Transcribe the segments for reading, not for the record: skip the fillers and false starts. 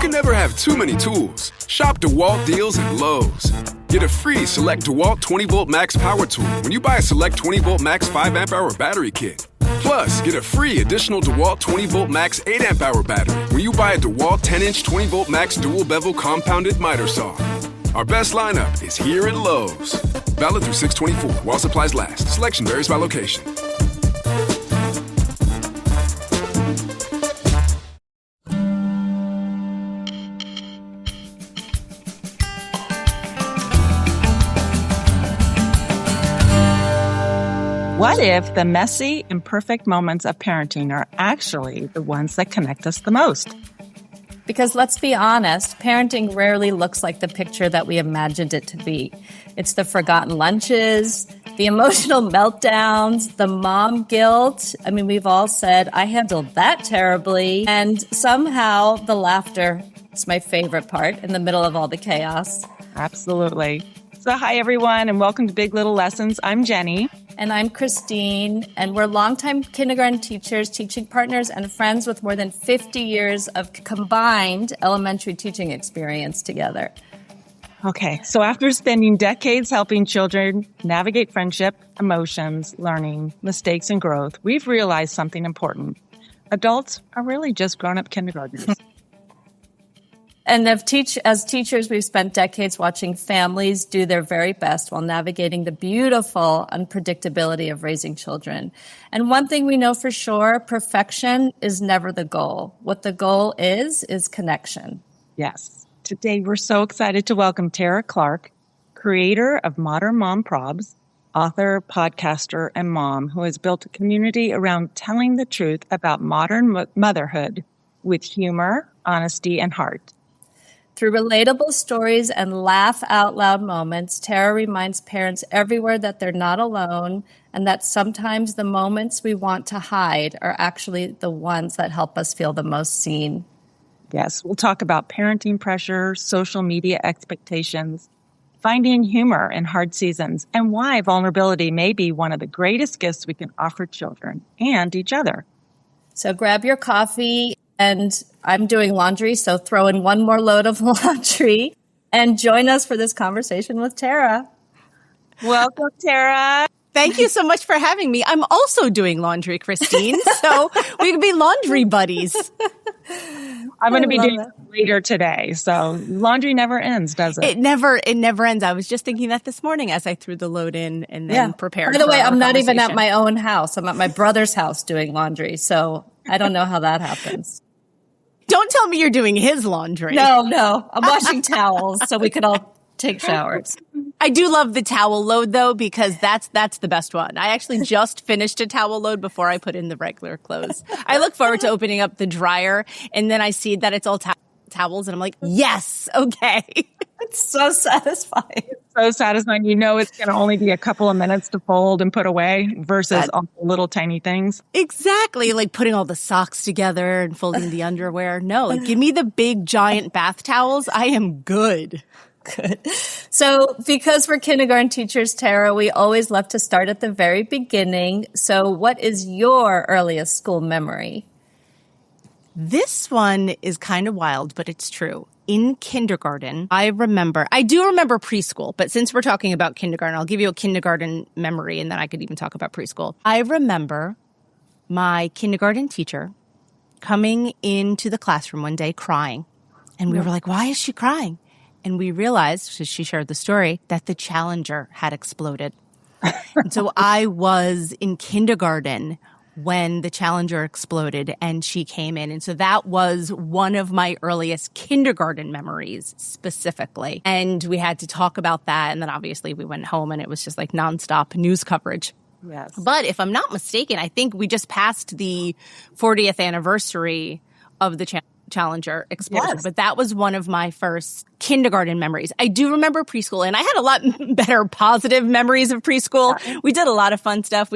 can never have too many tools. Shop DeWalt deals at Lowe's. Get a free Select DeWalt 20-volt max power tool when you buy a Select 20-volt max 5-amp-hour battery kit. Plus, get a free additional DeWalt 20-volt max 8-amp-hour battery when you buy a DeWalt 10-inch 20-volt max dual-bevel compounded miter saw. Our best lineup is here at Lowe's. Valid through 6/24 while supplies last. Selection varies by location. What if the messy, imperfect moments of parenting are actually the ones that connect us the most? Because let's be honest, parenting rarely looks like the picture that we imagined it to be. It's the forgotten lunches, the emotional meltdowns, the mom guilt. I mean, we've all said, I handled that terribly. And somehow the laughter is my favorite part in the middle of all the chaos. Absolutely. So hi, everyone, and welcome to Big Little Lessons. I'm Jenny. And I'm Christine, and we're longtime kindergarten teachers, teaching partners, and friends with more than 50 years of combined elementary teaching experience together. Okay, so after spending decades helping children navigate friendship, emotions, learning, mistakes, and growth, we've realized something important. Adults are really just grown-up kindergartners. And as teachers, we've spent decades watching families do their very best while navigating the beautiful unpredictability of raising children. And one thing we know for sure, perfection is never the goal. What the goal is connection. Yes. Today, we're so excited to welcome Tara Clark, creator of Modern Mom Probs, author, podcaster, and mom who has built a community around telling the truth about modern motherhood with humor, honesty, and heart. Through relatable stories and laugh out loud moments, Tara reminds parents everywhere that they're not alone and that sometimes the moments we want to hide are actually the ones that help us feel the most seen. Yes, we'll talk about parenting pressure, social media expectations, finding humor in hard seasons, and why vulnerability may be one of the greatest gifts we can offer children and each other. So grab your coffee. And I'm doing laundry, so throw in one more load of laundry and join us for this conversation with Tara. Welcome, Tara. Thank you so much for having me. I'm also doing laundry, Christine, so we can be laundry buddies. I'm going to be doing it later today, so laundry never ends, does it? It never ends. I was just thinking that this morning as I threw the load in and then prepared. By the way, I'm not even at my own house. I'm at my brother's house doing laundry, so I don't know how that happens. Don't tell me you're doing his laundry. No. I'm washing towels so we could all take showers. I do love the towel load, though, because that's the best one. I actually just finished a towel load before I put in the regular clothes. I look forward to opening up the dryer, and then I see that it's all towels, and I'm like, yes, okay. It's so satisfying. So satisfying. You know it's going to only be a couple of minutes to fold and put away versus all the little tiny things. Exactly. Like putting all the socks together and folding the underwear. No, like give me the big giant bath towels. I am good. Good. So because we're kindergarten teachers, Tara, we always love to start at the very beginning. So what is your earliest school memory? This one is kind of wild, but it's true. In kindergarten, I do remember preschool, but since we're talking about kindergarten, I'll give you a kindergarten memory and then I could even talk about preschool. I remember my kindergarten teacher coming into the classroom one day crying. And we were like, why is she crying? And we realized, as she shared the story, that the Challenger had exploded. And so I was in kindergarten when the Challenger exploded and she came in. And so that was one of my earliest kindergarten memories specifically. And we had to talk about that. And then obviously we went home and it was just like nonstop news coverage. Yes. But if I'm not mistaken, I think we just passed the 40th anniversary of the Challenger explosion. Yes. But that was one of my first kindergarten memories. I do remember preschool, and I had a lot better positive memories of preschool. Yeah. We did a lot of fun stuff.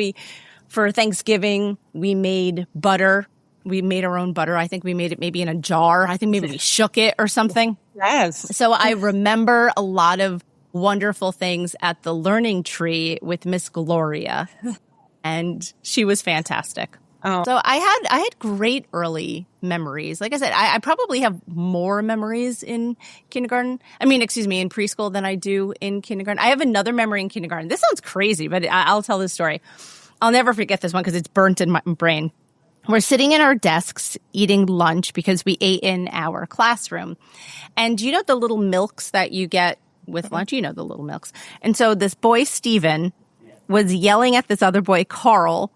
For Thanksgiving, we made butter. We made our own butter. I think we made it maybe in a jar. I think maybe we shook it or something. Yes. So I remember a lot of wonderful things at the learning tree with Miss Gloria. And she was fantastic. Oh. So I had great early memories. Like I said, I probably have more memories in kindergarten. in preschool than I do in kindergarten. I have another memory in kindergarten. This sounds crazy, but I'll tell this story. I'll never forget this one because it's burnt in my brain. We're sitting in our desks eating lunch because we ate in our classroom. And you know the little milks that you get with lunch? You know the little milks. And so this boy, Steven, was yelling at this other boy, Carl.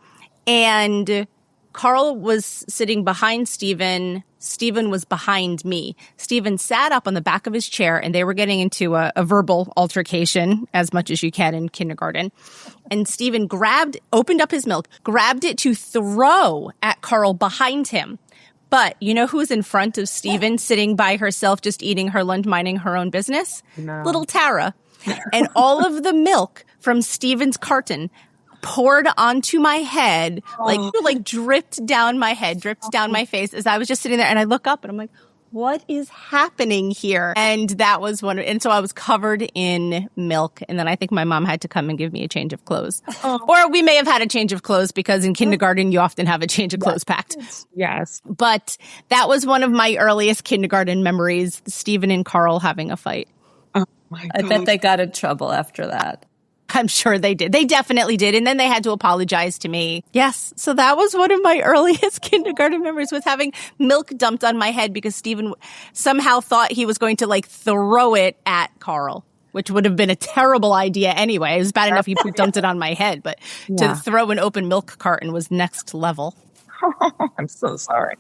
And Carl was sitting behind Steven. Steven was behind me. Steven sat up on the back of his chair, and they were getting into a verbal altercation, as much as you can in kindergarten. And Steven opened up his milk, grabbed it to throw at Carl behind him. But you know who's in front of Steven, sitting by herself, just eating her lunch, minding her own business? No. Little Tara. And all of the milk from Steven's carton poured onto my head, like dripped down my head, dripped down my face as I was just sitting there. And I look up and I'm like, what is happening here? And that was and so I was covered in milk. And then I think my mom had to come and give me a change of clothes. Oh. Or we may have had a change of clothes because in kindergarten, you often have a change of clothes packed. Yes. But that was one of my earliest kindergarten memories, Stephen and Carl having a fight. Oh my God. I bet they got in trouble after that. I'm sure they did. They definitely did. And then they had to apologize to me. Yes. So that was one of my earliest kindergarten memories, was having milk dumped on my head because Stephen somehow thought he was going to throw it at Carl, which would have been a terrible idea anyway. It was bad enough he dumped it on my head, but to throw an open milk carton was next level. I'm so sorry.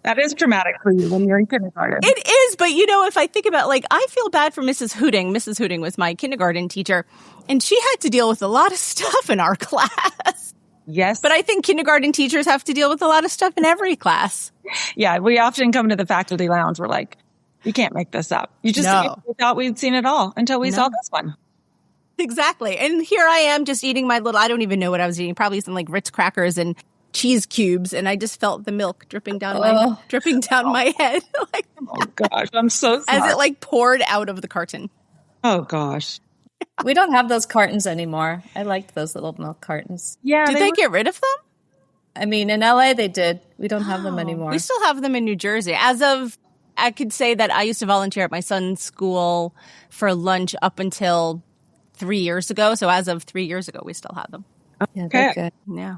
That is traumatic for you when you're in kindergarten. It is, but if I think about I feel bad for Mrs. Hooting. Mrs. Hooting was my kindergarten teacher, and she had to deal with a lot of stuff in our class. Yes. But I think kindergarten teachers have to deal with a lot of stuff in every class. Yeah, we often come to the faculty lounge. We're like, you can't make this up. We thought we'd seen it all until we saw this one. Exactly. And here I am just eating I don't even know what I was eating, probably some Ritz crackers and cheese cubes, and I just felt the milk dripping down my head. Oh gosh, I'm so sorry. As it poured out of the carton. Oh gosh. We don't have those cartons anymore. I liked those little milk cartons. Yeah. Did they get rid of them? In LA they did. We don't have them anymore. We still have them in New Jersey. I could say that I used to volunteer at my son's school for lunch up until 3 years ago. So as of 3 years ago, we still have them. Yeah, they're good. Yeah.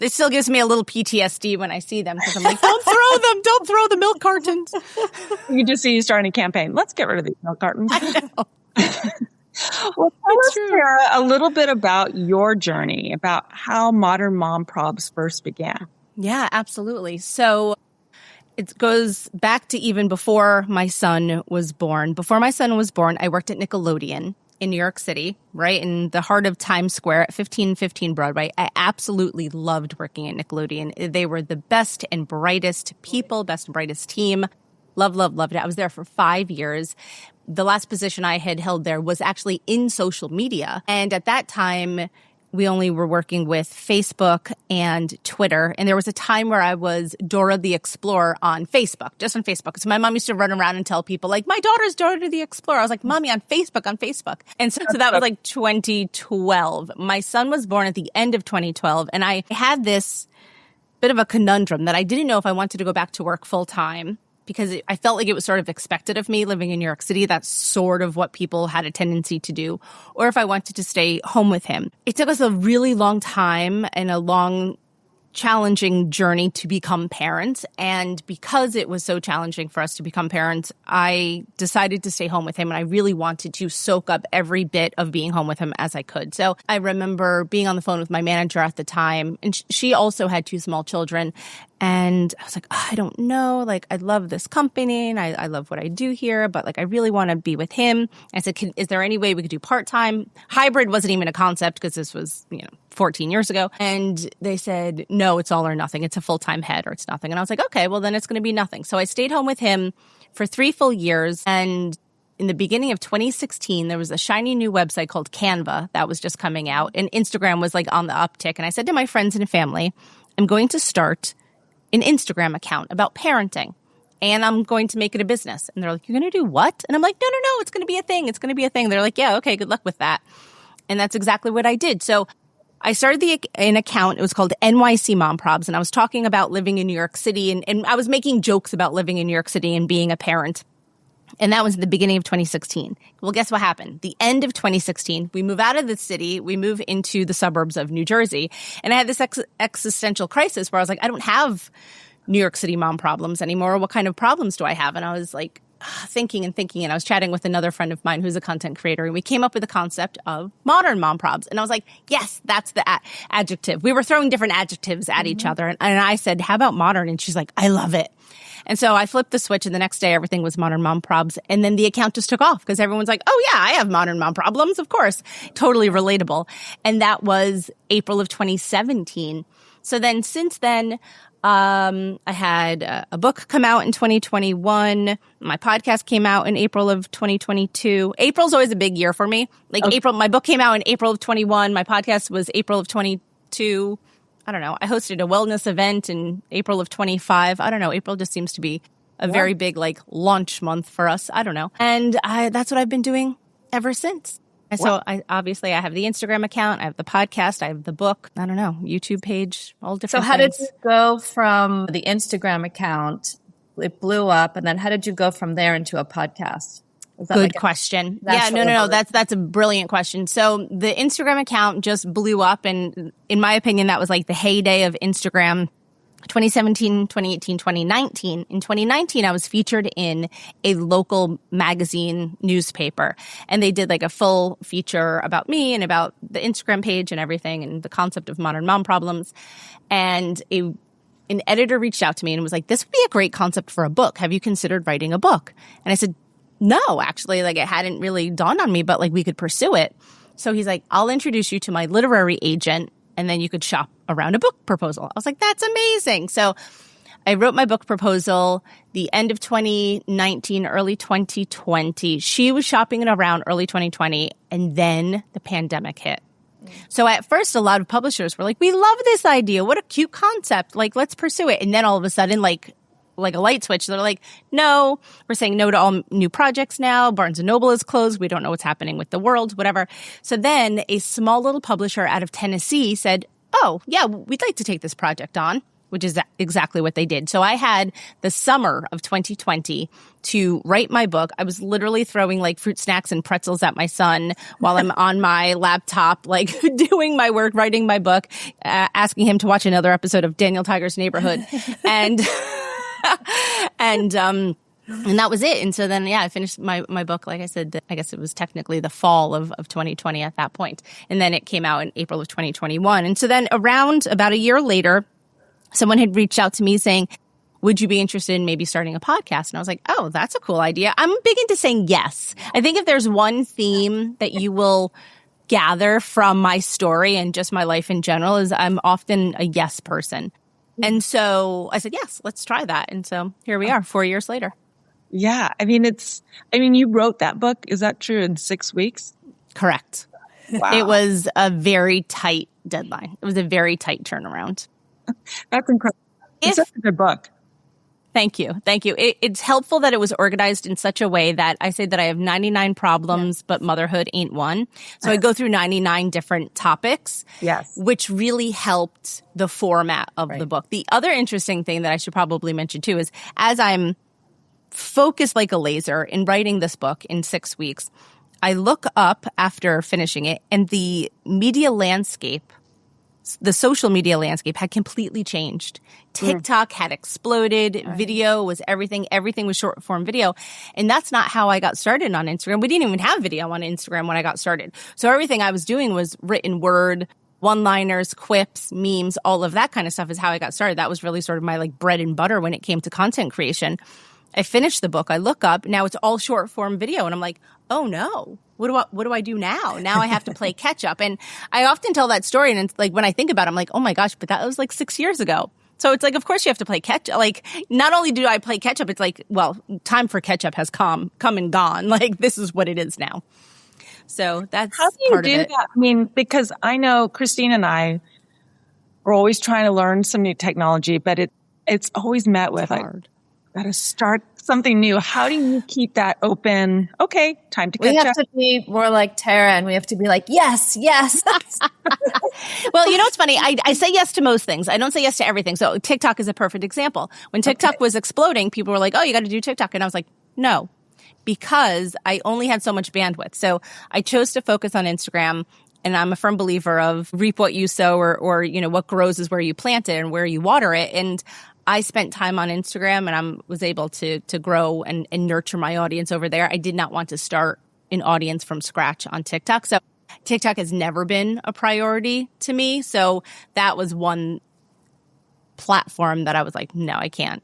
It still gives me a little PTSD when I see them because I'm like, don't throw them. Don't throw the milk cartons. You just see you starting a campaign. Let's get rid of these milk cartons. I know. Well, tell us, Tara, a little bit about your journey, about how Modern Mom Probs first began. Yeah, absolutely. So it goes back to even before my son was born. Before my son was born, I worked at Nickelodeon in New York City, right in the heart of Times Square at 1515 Broadway. I absolutely loved working at Nickelodeon. They were the best and brightest people, best and brightest team. Loved it. I was there for 5 years. The last position I had held there was actually in social media. And at that time, we only were working with Facebook and Twitter. And there was a time where I was Dora the Explorer on Facebook, just on Facebook. So my mom used to run around and tell people my daughter's Dora the Explorer. I was like, Mommy, on Facebook. And so that was 2012. My son was born at the end of 2012. And I had this bit of a conundrum that I didn't know if I wanted to go back to work full time, because I felt like it was sort of expected of me living in New York City. That's sort of what people had a tendency to do. Or if I wanted to stay home with him. It took us a really long time and a long, challenging journey to become parents. And because it was so challenging for us to become parents, I decided to stay home with him. And I really wanted to soak up every bit of being home with him as I could. So I remember being on the phone with my manager at the time, and she also had 2 small children. And I was like, I don't know. I love this company and I love what I do here, but I really want to be with him. I said, is there any way we could do part-time? Hybrid wasn't even a concept because this was, 14 years ago. And they said, no, it's all or nothing. It's a full-time head or it's nothing. And I was like, okay, well then it's going to be nothing. So I stayed home with him for 3 full years. And in the beginning of 2016, there was a shiny new website called Canva that was just coming out. And Instagram was on the uptick. And I said to my friends and family, I'm going to start an Instagram account about parenting, and I'm going to make it a business. And they're like, you're going to do what? And I'm like, no, it's going to be a thing. It's going to be a thing. They're like, yeah, okay, good luck with that. And that's exactly what I did. So I started an account. It was called NYC Mom Probs. And I was talking about living in New York City. And I was making jokes about living in New York City and being a parent. And that was the beginning of 2016. Well, guess what happened? The end of 2016, we move out of the city. We move into the suburbs of New Jersey. And I had this existential crisis where I was like, I don't have New York City mom problems anymore. What kind of problems do I have? And I was like, thinking. And I was chatting with another friend of mine who's a content creator. And we came up with the concept of modern mom probs. And I was like, yes, that's the adjective. We were throwing different adjectives at each other. And I said, how about modern? And she's like, I love it. And so I flipped the switch, and the next day everything was modern mom probs. And then the account just took off because everyone's like, oh yeah, I have modern mom problems. Of course. Totally relatable. And that was April of 2017. So then since then, I had a book come out in 2021. My podcast came out in April of 2022. April's always a big year for me. April, my book came out in April of 21. My podcast was April of 22. I don't know. I hosted a wellness event in April of 25. I don't know. April just seems to be a very big launch month for us. I don't know. And that's what I've been doing ever since. And so I have the Instagram account, I have the podcast, I have the book, I don't know, YouTube page, all different So how things. did you go from the Instagram account, it blew up, and then how did you go from there into a podcast? Good question. Yeah, no. That's a brilliant question. So the Instagram account just blew up, and in my opinion, that was like the heyday of Instagram. 2017, 2018, 2019. In 2019, I was featured in a local magazine newspaper, and they did a full feature about me and about the Instagram page and everything and the concept of modern mom problems. And an editor reached out to me and was like, this would be a great concept for a book. Have you considered writing a book? And I said, no, actually, it hadn't really dawned on me, but we could pursue it. So he's like, I'll introduce you to my literary agent, and then you could shop around a book proposal. I was like, that's amazing. So I wrote my book proposal the end of 2019, early 2020. She was shopping it around early 2020, and then the pandemic hit. So at first, a lot of publishers were like, we love this idea. What a cute concept. Let's pursue it. And then all of a sudden, like a light switch, they're like, no, we're saying no to all new projects now. Barnes & Noble is closed. We don't know what's happening with the world, whatever. So then a small little publisher out of Tennessee said, oh, yeah, we'd like to take this project on, which is exactly what they did. So I had the summer of 2020 to write my book. I was literally throwing fruit snacks and pretzels at my son while I'm on my laptop, doing my work, writing my book, asking him to watch another episode of Daniel Tiger's Neighborhood. And and that was it. And so then, I finished my book. Like I said, I guess it was technically the fall of 2020 at that point. And then it came out in April of 2021. And so then around about a year later, someone had reached out to me saying, would you be interested in maybe starting a podcast? And I was like, oh, that's a cool idea. I'm big into saying yes. I think if there's one theme that you will gather from my story and just my life in general is I'm often a yes person. And so I said, yes, let's try that. And so here we are 4 years later. Yeah. You wrote that book. Is that true? In 6 weeks? Correct. Wow. It was a very tight deadline. It was a very tight turnaround. That's incredible. It's such a good book. Thank you. It's helpful that it was organized in such a way that I say that I have 99 problems, but motherhood ain't one. So I go through 99 different topics, which really helped the format of the book. The other interesting thing that I should probably mention too is as I'm focused like a laser in writing this book in 6 weeks, I look up after finishing it and the media landscape, the social media landscape had completely changed. TikTok had exploded. Video was everything. Everything was short form video. And that's not how I got started on Instagram. We didn't even have video on Instagram when I got started. So everything I was doing was written word, one-liners, quips, memes, all of that kind of stuff is how I got started. That was really sort of my bread and butter when it came to content creation. I finished the book. I look up. Now it's all short form video. And I'm like, oh no. What do I do now? Now I have to play catch up. And I often tell that story. And it's when I think about it, I'm like, oh my gosh, but that was 6 years ago. So it's of course you have to play catch up. Not only do I play catch up, it's well, time for catch up has come and gone. This is what it is now. So that's how do you do that? Because I know Christine and I are always trying to learn some new technology, but it's always met with hard. got to start something new. How do you keep that open? Okay, time to catch We have up. to be more like Tara, and we have to be like, yes, yes. Well, you know what's funny? I say yes to most things. I don't say yes to everything. So TikTok is a perfect example. When TikTok was exploding, people were like, oh, you got to do TikTok. And I was like, no, because I only had so much bandwidth. So I chose to focus on Instagram. And I'm a firm believer of reap what you sow, or you know, what grows is where you plant it and where you water it. And I spent time on Instagram, and I was able to grow and nurture my audience over there. I did not want to start an audience from scratch on TikTok. So TikTok has never been a priority to me. So that was one platform that I was like, no, I can't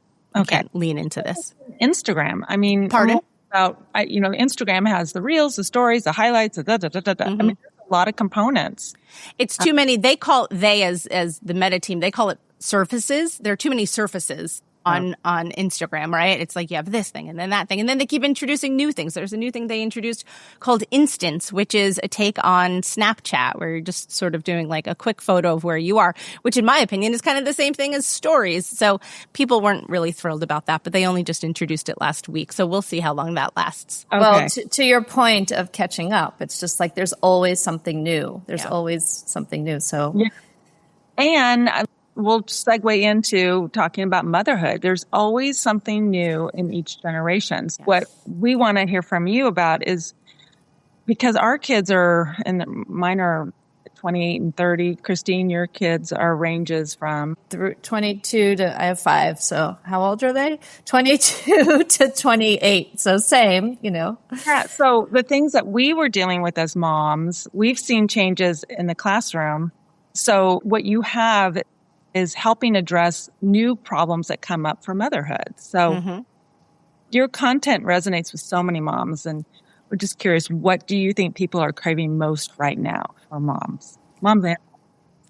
lean into this. Instagram. I mean, Pardon? Instagram has the reels, the stories, the highlights, the I mean, there's a lot of components. It's too many. As the meta team, they call it surfaces. There are too many surfaces on Instagram, right? It's like you have this thing and then that thing. And then they keep introducing new things. There's a new thing they introduced called Instance, which is a take on Snapchat, where you're just sort of doing like a quick photo of where you are, which in my opinion is kind of the same thing as stories. So people weren't really thrilled about that, but they only just introduced it last week. So we'll see how long that lasts. Okay. Well, to your point of catching up, it's just like there's always something new. There's always something new. So, Yeah. And we'll segue into talking about motherhood. There's always something new in each generation. Yes. What we want to hear from you about is, because our kids are, mine are 28 and 30. Christine, your kids are ranges from through 22 to, I have 5. So how old are they? 22 to 28. So same, you know. Yeah. So the things that we were dealing with as moms, we've seen changes in the classroom. So what you have is helping address new problems that come up for motherhood. So your content resonates with so many moms, and we're just curious, what do you think people are craving most right now for moms?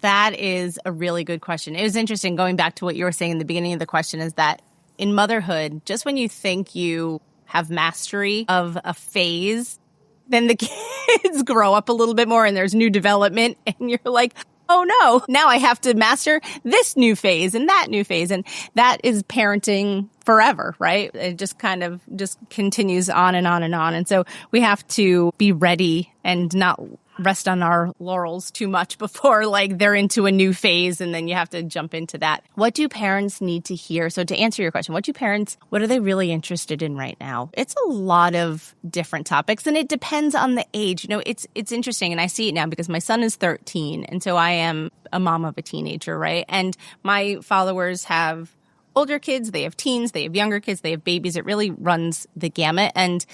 That is a really good question. It was interesting going back to what you were saying in the beginning of the question, is that in motherhood, just when you think you have mastery of a phase, then the kids grow up a little bit more and there's new development, and you're like, oh no, now I have to master this new phase and that new phase. And that is parenting forever, right? It just kind of just continues on and on and on. And so we have to be ready and not rest on our laurels too much before like they're into a new phase, and then you have to jump into that. What do parents need to hear? So to answer your question, what are they really interested in right now? It's a lot of different topics, and it depends on the age. You know, it's interesting, and I see it now because my son is 13, and so I am a mom of a teenager, right? And my followers have older kids, they have teens, they have younger kids, they have babies. It really runs the gamut. And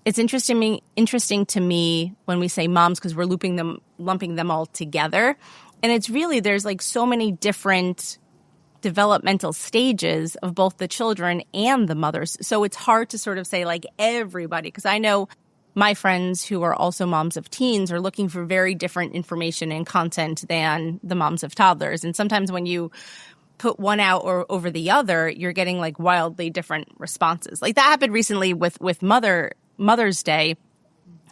it's interesting to me when we say moms, because we're lumping them all together. And it's really, there's like so many different developmental stages of both the children and the mothers. So it's hard to sort of say like everybody, because I know my friends who are also moms of teens are looking for very different information and content than the moms of toddlers. And sometimes when you put one out or over the other, you're getting like wildly different responses. Like that happened recently with Mother's Day.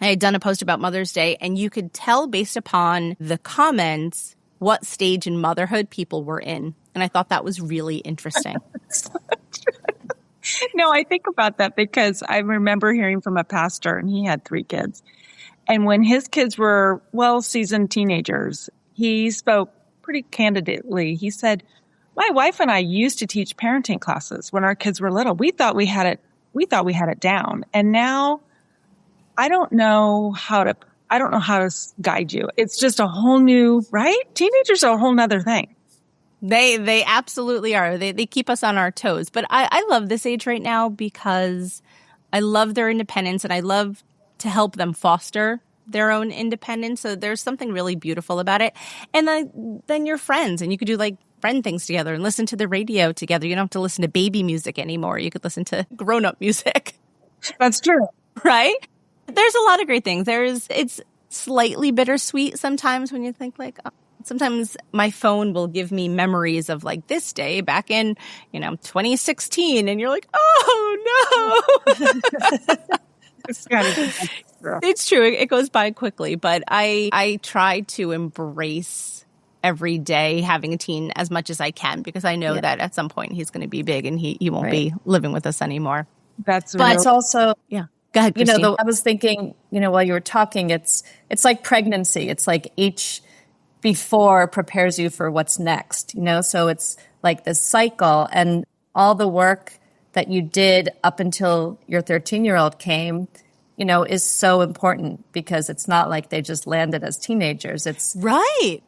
I had done a post about Mother's Day, and you could tell based upon the comments what stage in motherhood people were in. And I thought that was really interesting. No, I think about that because I remember hearing from a pastor, and he had 3 kids. And when his kids were well-seasoned teenagers, he spoke pretty candidly. He said, my wife and I used to teach parenting classes when our kids were little. We thought we had it down. And now I don't know how to guide you. It's just a whole new, right? Teenagers are a whole nother thing. They absolutely are. They keep us on our toes. But I love this age right now because I love their independence, and I love to help them foster their own independence. So there's something really beautiful about it. And then you're friends, and you could do like friend things together and listen to the radio together. You don't have to listen to baby music anymore. You could listen to grown-up music. That's true. Right? There's a lot of great things. It's slightly bittersweet sometimes when you think like, oh, sometimes my phone will give me memories of like this day back in, 2016. And you're like, oh no. It's true. It goes by quickly, but I try to embrace every day having a teen as much as I can, because I know that at some point he's going to be big and he won't be living with us anymore. But it's also, Go ahead, Christine. I was thinking, while you were talking, it's like pregnancy. It's like each before prepares you for what's next, so it's like this cycle, and all the work that you did up until your 13-year-old came, is so important, because it's not like they just landed as teenagers. It's right.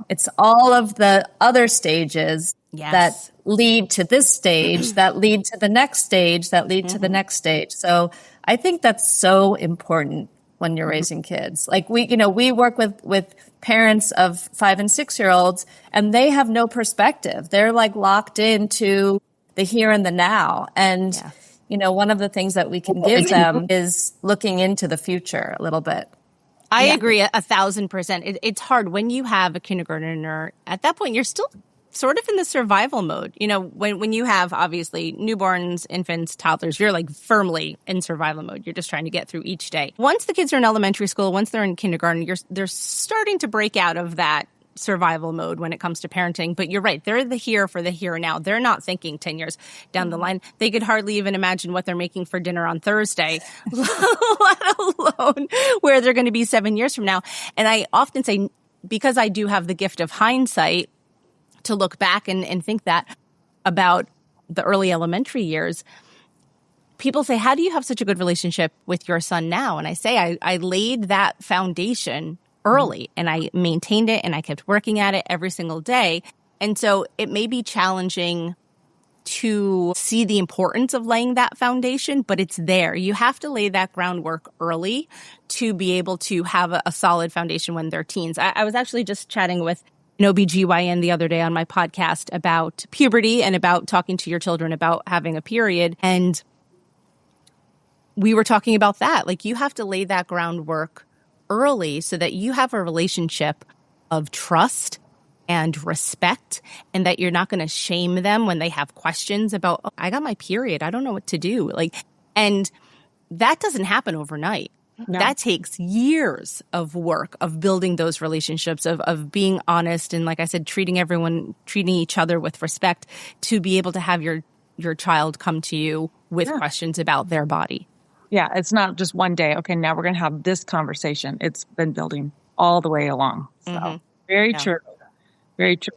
It's all of the other stages that lead to this stage, that lead to the next stage, that lead to the next stage. So I think that's so important when you're raising kids. Like we work with parents of 5 and 6-year-olds, and they have no perspective. They're like locked into the here and the now. And, one of the things that we can give them is looking into the future a little bit. I agree 1,000%. It's hard when you have a kindergartner. At that point, you're still sort of in the survival mode. When you have obviously newborns, infants, toddlers, you're like firmly in survival mode. You're just trying to get through each day. Once the kids are in elementary school, once they're in kindergarten, they're starting to break out of that survival mode when it comes to parenting. But you're right. They're here for the here and now. They're not thinking 10 years down the line. They could hardly even imagine what they're making for dinner on Thursday, let alone where they're going to be 7 years from now. And I often say, because I do have the gift of hindsight to look back and think that about the early elementary years, people say, how do you have such a good relationship with your son now? And I say, I laid that foundation early, and I maintained it, and I kept working at it every single day. And so it may be challenging to see the importance of laying that foundation, but it's there. You have to lay that groundwork early to be able to have a solid foundation when they're teens. I was actually just chatting with an OBGYN the other day on my podcast about puberty and about talking to your children about having a period. And we were talking about that. Like, you have to lay that groundwork early so that you have a relationship of trust and respect, and that you're not going to shame them when they have questions about, oh, I got my period, I don't know what to do. And that doesn't happen overnight. No. That takes years of work of building those relationships, of being honest, and like I said, treating each other with respect, to be able to have your child come to you with questions about their body. Yeah, it's not just one day, okay, now we're going to have this conversation. It's been building all the way along. So very true. Very true.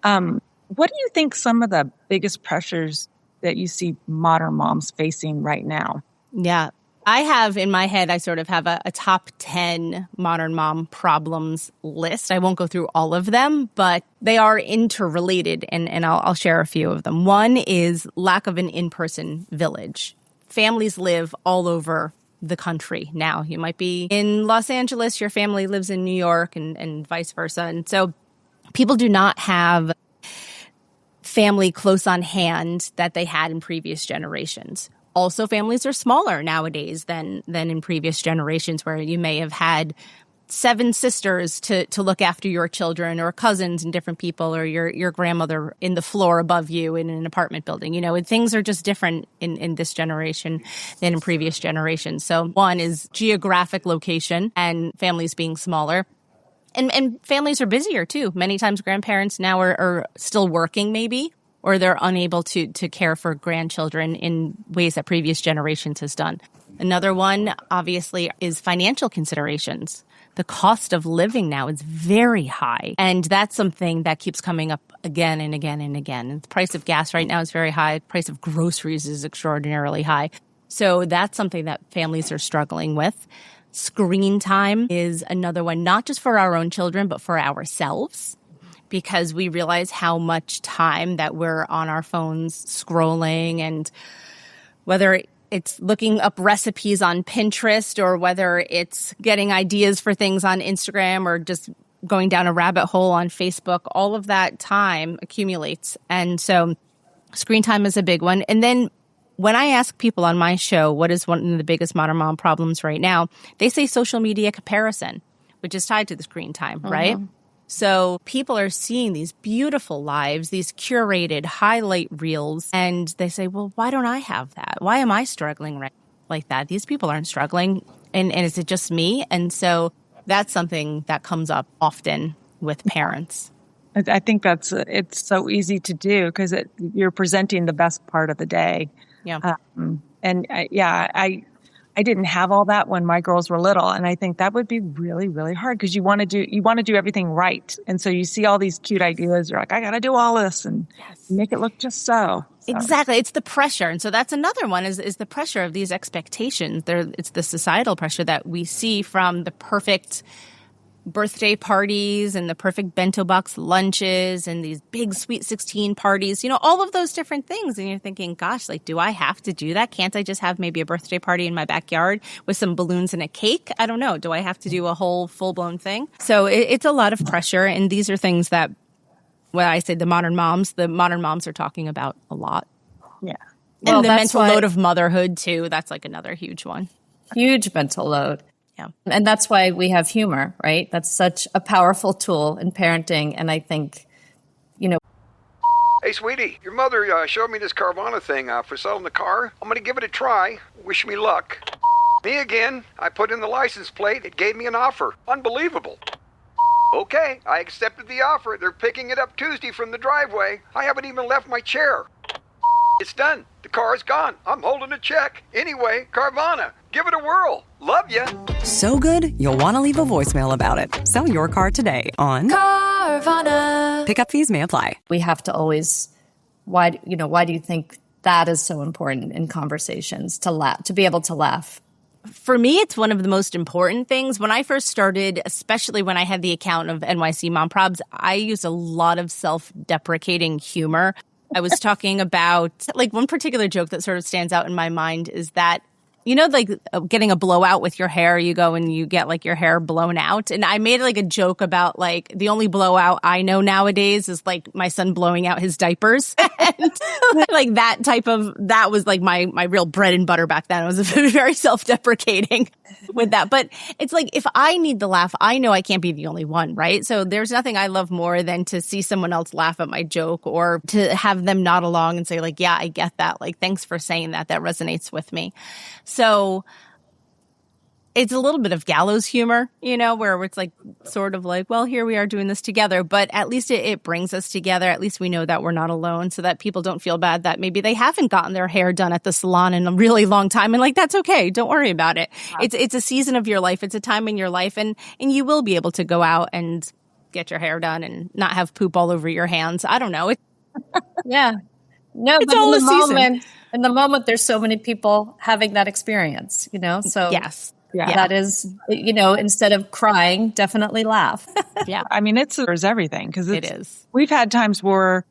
What do you think some of the biggest pressures that you see modern moms facing right now? Yeah, I have in my head, I sort of have a top 10 modern mom problems list. I won't go through all of them, but they are interrelated, and I'll share a few of them. One is lack of an in-person village. Families live all over the country now. You might be in Los Angeles, your family lives in New York, and vice versa. And so people do not have family close on hand that they had in previous generations. Also, families are smaller nowadays than in previous generations, where you may have had 7 sisters to look after your children, or cousins and different people, or your grandmother in the floor above you in an apartment building. Things are just different in this generation than in previous generations. So one is geographic location and families being smaller. And families are busier too. Many times grandparents now are still working maybe, or they're unable to care for grandchildren in ways that previous generations has done. Another one, obviously, is financial considerations. The cost of living now is very high. And that's something that keeps coming up again and again and again. And the price of gas right now is very high. The price of groceries is extraordinarily high. So that's something that families are struggling with. Screen time is another one, not just for our own children, but for ourselves, because we realize how much time that we're on our phones scrolling, and whether it's looking up recipes on Pinterest, or whether it's getting ideas for things on Instagram, or just going down a rabbit hole on Facebook, all of that time accumulates. And so screen time is a big one. And then when I ask people on my show, what is one of the biggest modern mom problems right now, they say social media comparison, which is tied to the screen time, right? So people are seeing these beautiful lives, these curated highlight reels, and they say, well, why don't I have that? Why am I struggling like that? These people aren't struggling. And is it just me? And so that's something that comes up often with parents. I think it's so easy to do because you're presenting the best part of the day. Yeah. I didn't have all that when my girls were little. And I think that would be really, really hard because you want to do everything right. And so you see all these cute ideas. You're like, I got to do all this and make it look just so. Exactly. It's the pressure. And so that's another one is the pressure of these expectations. It's the societal pressure that we see from the perfect birthday parties and the perfect bento box lunches and these big sweet 16 parties, all of those different things. And you're thinking, gosh, like, do I have to do that? Can't I just have maybe a birthday party in my backyard with some balloons and a cake? I don't know. Do I have to do a whole full-blown thing? So it's a lot of pressure. And these are things that, when I say the modern moms are talking about a lot. Yeah. And the mental load of motherhood too. That's like another huge one. Huge mental load. Yeah. And that's why we have humor, right? That's such a powerful tool in parenting. And I think, Hey, sweetie, your mother showed me this Carvana thing for selling the car. I'm going to give it a try. Wish me luck. Me again. I put in the license plate. It gave me an offer. Unbelievable. Okay, I accepted the offer. They're picking it up Tuesday from the driveway. I haven't even left my chair. It's done. The car's gone. I'm holding a check. Anyway, Carvana, give it a whirl. Love ya. So good, you'll want to leave a voicemail about it. Sell your car today on Carvana. Pickup fees may apply. we have to always, why do you think that is so important in conversations to be able to laugh? For me, it's one of the most important things. When I first started, especially when I had the account of NYC Mom Probs, I used a lot of self-deprecating humor. I was talking about, like, one particular joke that sort of stands out in my mind is that, like getting a blowout with your hair, you go and you get like your hair blown out. And I made like a joke about like the only blowout I know nowadays is like my son blowing out his diapers. And like that was like my real bread and butter back then. I was very self-deprecating with that. But it's like, if I need the laugh, I know I can't be the only one, right? So there's nothing I love more than to see someone else laugh at my joke or to have them nod along and say like, yeah, I get that. Like, thanks for saying that. That resonates with me. So it's a little bit of gallows humor, where it's like sort of like, well, here we are doing this together, but at least it brings us together. At least we know that we're not alone, so that people don't feel bad that maybe they haven't gotten their hair done at the salon in a really long time. And like, that's okay. Don't worry about it. It's a season of your life. It's a time in your life. And you will be able to go out and get your hair done and not have poop all over your hands. I don't know. Yeah. No, it's but all in the moment, there's so many people having that experience, so yes. Yeah. that is, instead of crying, definitely laugh. Yeah. I mean, there's everything because it is. We've had times where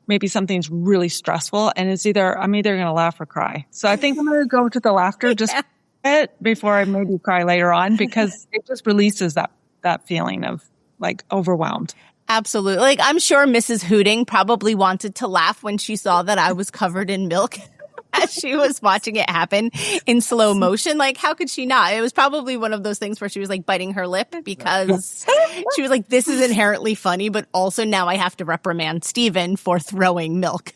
maybe something's really stressful and I'm either going to laugh or cry. So I think I'm going to go to the laughter just a bit before I maybe cry later on because it just releases that feeling of like overwhelmed. Absolutely. Like, I'm sure Mrs. Hooting probably wanted to laugh when she saw that I was covered in milk as she was watching it happen in slow motion. Like, how could she not? It was probably one of those things where she was like biting her lip because she was like, this is inherently funny, but also now I have to reprimand Stephen for throwing milk.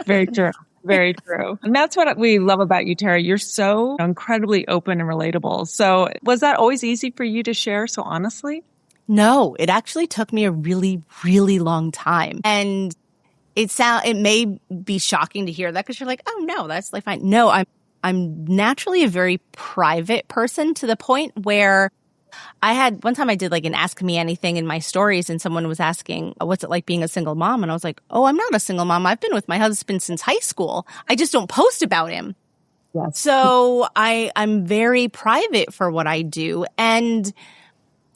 Very true. Very true. And that's what we love about you, Tara. You're so incredibly open and relatable. So was that always easy for you to share so honestly? No, it actually took me a really, really long time. And it may be shocking to hear that because you're like, oh no, that's like fine. No, I'm naturally a very private person to the point where one time I did like an Ask Me Anything in my stories and someone was asking, what's it like being a single mom? And I was like, oh, I'm not a single mom. I've been with my husband since high school. I just don't post about him. Yes. So I'm very private for what I do. And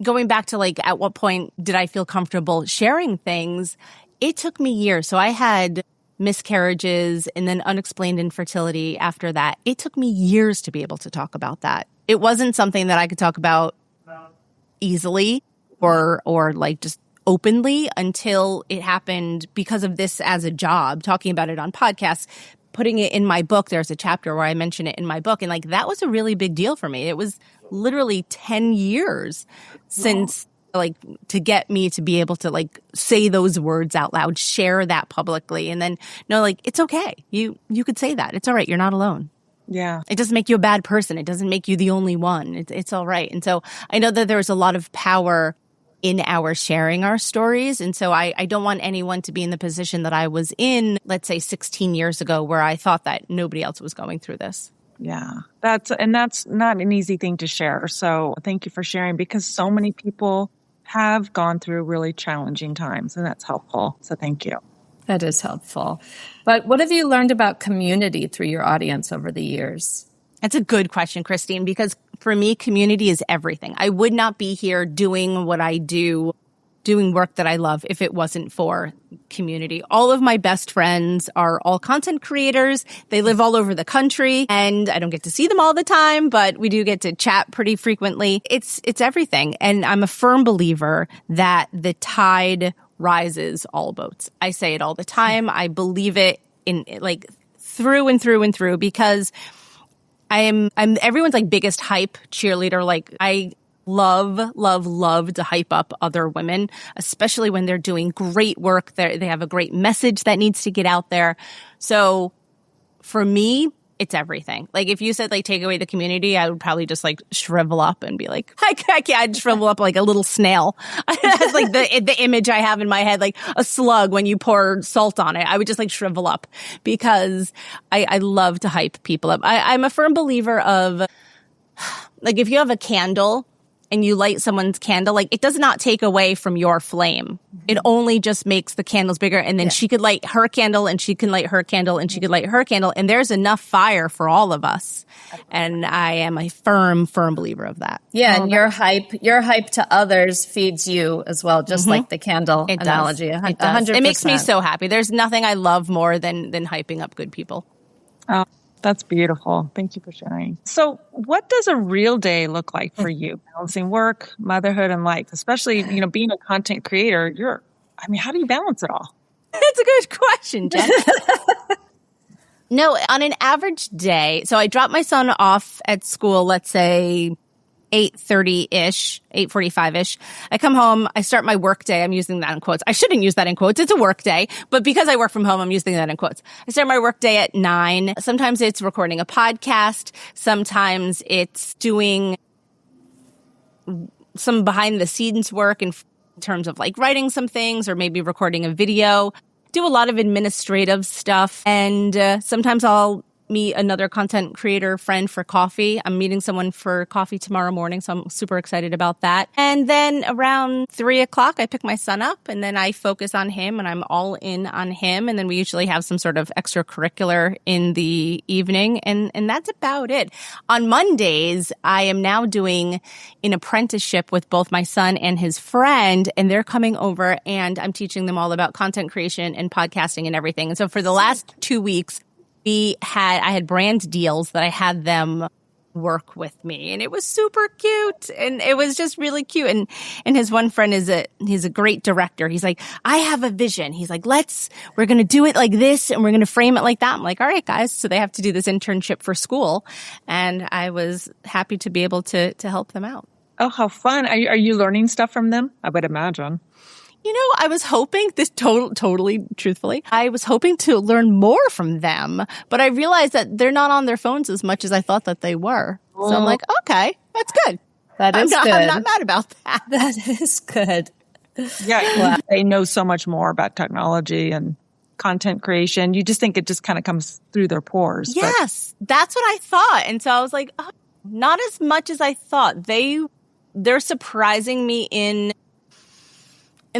going back to like, at what point did I feel comfortable sharing things? It took me years. So I had miscarriages and then unexplained infertility after that. It took me years to be able to talk about that. It wasn't something that I could talk about easily or like just openly until it happened because of this as a job, talking about it on podcasts, putting it in my book. There's a chapter where I mention it in my book. And like, that was a really big deal for me. It was literally 10 years since like to get me to be able to like say those words out loud, share that publicly. And then no, like, it's okay. You could say that. It's all right. You're not alone. Yeah. It doesn't make you a bad person. It doesn't make you the only one. It's all right. And so I know that there's a lot of power in our sharing our stories. And so I don't want anyone to be in the position that I was in, let's say 16 years ago, where I thought that nobody else was going through this. Yeah, that's not an easy thing to share. So thank you for sharing, because so many people have gone through really challenging times, and that's helpful. So thank you. That is helpful. But what have you learned about community through your audience over the years? That's a good question, Christine, because for me, community is everything. I would not be here doing what I do, doing work that I love, if it wasn't for community. All of my best friends are all content creators. They live all over the country, and I don't get to see them all the time, but we do get to chat pretty frequently. It's everything. And I'm a firm believer that the tide rises all boats. I say it all the time. I believe it in like through and through and through, because I'm everyone's like biggest hype cheerleader. Like I love to hype up other women, especially when they're doing great work. They have a great message that needs to get out there. So for me, it's everything. Like if you said like take away the community, I would probably just like shrivel up and be like, I can't. I'd shrivel up like a little snail. That's like the image I have in my head, like a slug when you pour salt on it. I would just like shrivel up, because I love to hype people up. I'm a firm believer of like if you have a candle and you light someone's candle, like it does not take away from your flame. It only just makes the candles bigger. And then she could light her candle, and she can light her candle, and she could light her candle. And there's enough fire for all of us. And I am a firm believer of that. Yeah. And your hype to others feeds you as well, just like the candle analogy. It does. It makes me so happy. There's nothing I love more than hyping up good people. Oh, that's beautiful. Thank you for sharing. So what does a real day look like for you? Balancing work, motherhood, and life, especially, being a content creator, how do you balance it all? That's a good question, Jen. No, on an average day, so I drop my son off at school, let's say 8:30-ish, 8:45-ish. I come home, I start my work day. I'm using that in quotes. I shouldn't use that in quotes. It's a work day, but because I work from home, I'm using that in quotes. I start my work day at 9. Sometimes it's recording a podcast. Sometimes it's doing some behind the scenes work in terms of like writing some things, or maybe recording a video. Do a lot of administrative stuff. And sometimes I'll meet another content creator friend for coffee. I'm meeting someone for coffee tomorrow morning, so I'm super excited about that. And then around 3:00, I pick my son up, and then I focus on him, and I'm all in on him. And then we usually have some sort of extracurricular in the evening, and that's about it. On Mondays, I am now doing an apprenticeship with both my son and his friend, and they're coming over, and I'm teaching them all about content creation and podcasting and everything. And so for the last 2 weeks, I had brand deals that I had them work with me, and it was super cute, and it was just really cute. And his one friend he's a great director. He's like, I have a vision. He's like, we're going to do it like this, and we're going to frame it like that. I'm like, all right, guys. So they have to do this internship for school, and I was happy to be able to help them out. Oh, how fun. Are you learning stuff from them? I would imagine. I was hoping totally truthfully, I was hoping to learn more from them, but I realized that they're not on their phones as much as I thought that they were. So I'm like, okay, that's good. That is good. I'm not mad about that. That is good. Yeah. They know so much more about technology and content creation. You just think it just kind of comes through their pores. Yes, that's what I thought. And so I was like, oh, not as much as I thought. They're surprising me in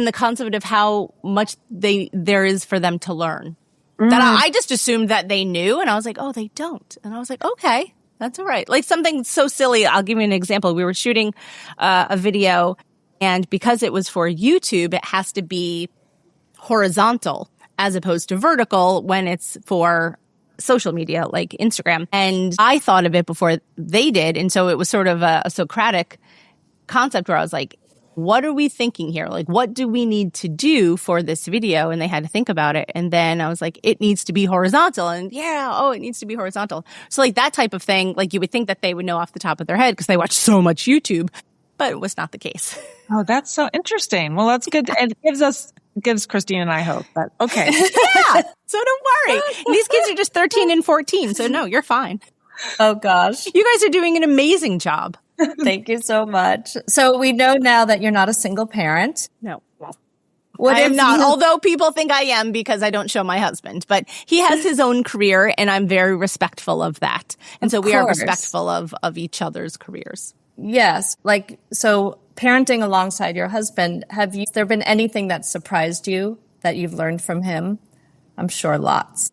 the concept of how much there is for them to learn. That I just assumed that they knew, and I was like, oh, they don't. And I was like, okay, that's all right. Like something so silly. I'll give you an example. We were shooting a video, and because it was for YouTube, it has to be horizontal as opposed to vertical when it's for social media like Instagram. And I thought of it before they did, and so it was sort of a Socratic concept where I was like, what are we thinking here? Like, what do we need to do for this video? And they had to think about it. And then I was like, it needs to be horizontal. And it needs to be horizontal. So like that type of thing, like you would think that they would know off the top of their head because they watch so much YouTube, but it was not the case. Oh, that's so interesting. Well, that's good. It gives Christine and I hope, but okay. Yeah. So don't worry. These kids are just 13 and 14. So no, you're fine. Oh gosh. You guys are doing an amazing job. Thank you so much. So we know now that you're not a single parent. No. What I am if not, you- although people think I am because I don't show my husband. But he has his own career, and I'm very respectful of that. And so we are respectful of each other's careers. Yes. Like, so parenting alongside your husband, has there been anything that surprised you that you've learned from him? I'm sure lots.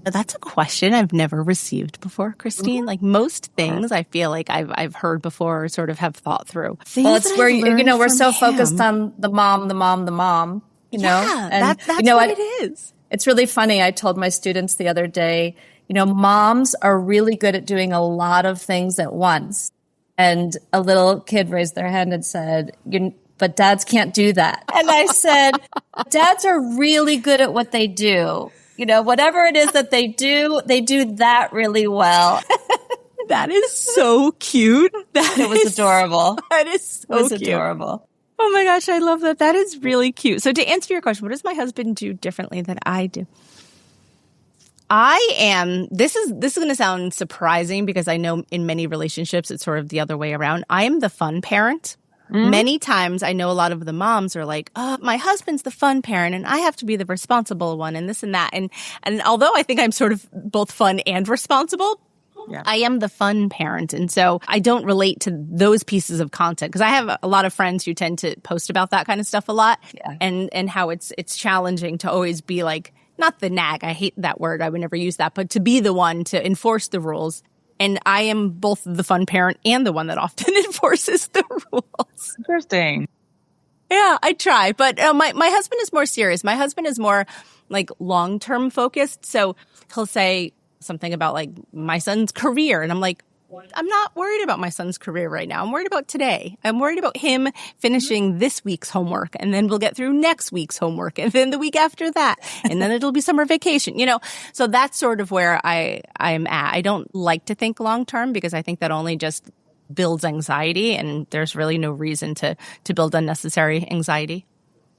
That's a question I've never received before, Christine. Like most things I feel like I've heard before or sort of have thought through. Well, it's where, we're so focused on the mom, Yeah, and that's what it is. It's really funny. I told my students the other day, moms are really good at doing a lot of things at once. And a little kid raised their hand and said, but dads can't do that. And I said, dads are really good at what they do. Whatever it is that they do that really well. That is so cute. It was adorable. That is so cute. Adorable. Oh my gosh, I love that. That is really cute. So to answer your question, what does my husband do differently than I do? This is going to sound surprising because I know in many relationships it's sort of the other way around. I am the fun parent. Mm-hmm. Many times I know a lot of the moms are like, oh, my husband's the fun parent and I have to be the responsible one and this and that. And although I think I'm sort of both fun and responsible, I am the fun parent. And so I don't relate to those pieces of content because I have a lot of friends who tend to post about that kind of stuff a lot and how it's challenging to always be like, not the nag. I hate that word. I would never use that, but to be the one to enforce the rules. And I am both the fun parent and the one that often enforces the rules. Interesting. Yeah, I try. But my husband is more serious. My husband is more like long-term focused. So he'll say something about like my son's career. And I'm like, I'm not worried about my son's career right now. I'm worried about today. I'm worried about him finishing this week's homework. And then we'll get through next week's homework. And then the week after that. And then it'll be summer vacation, So that's sort of where I'm at. I don't like to think long term because I think that only just builds anxiety. And there's really no reason to build unnecessary anxiety.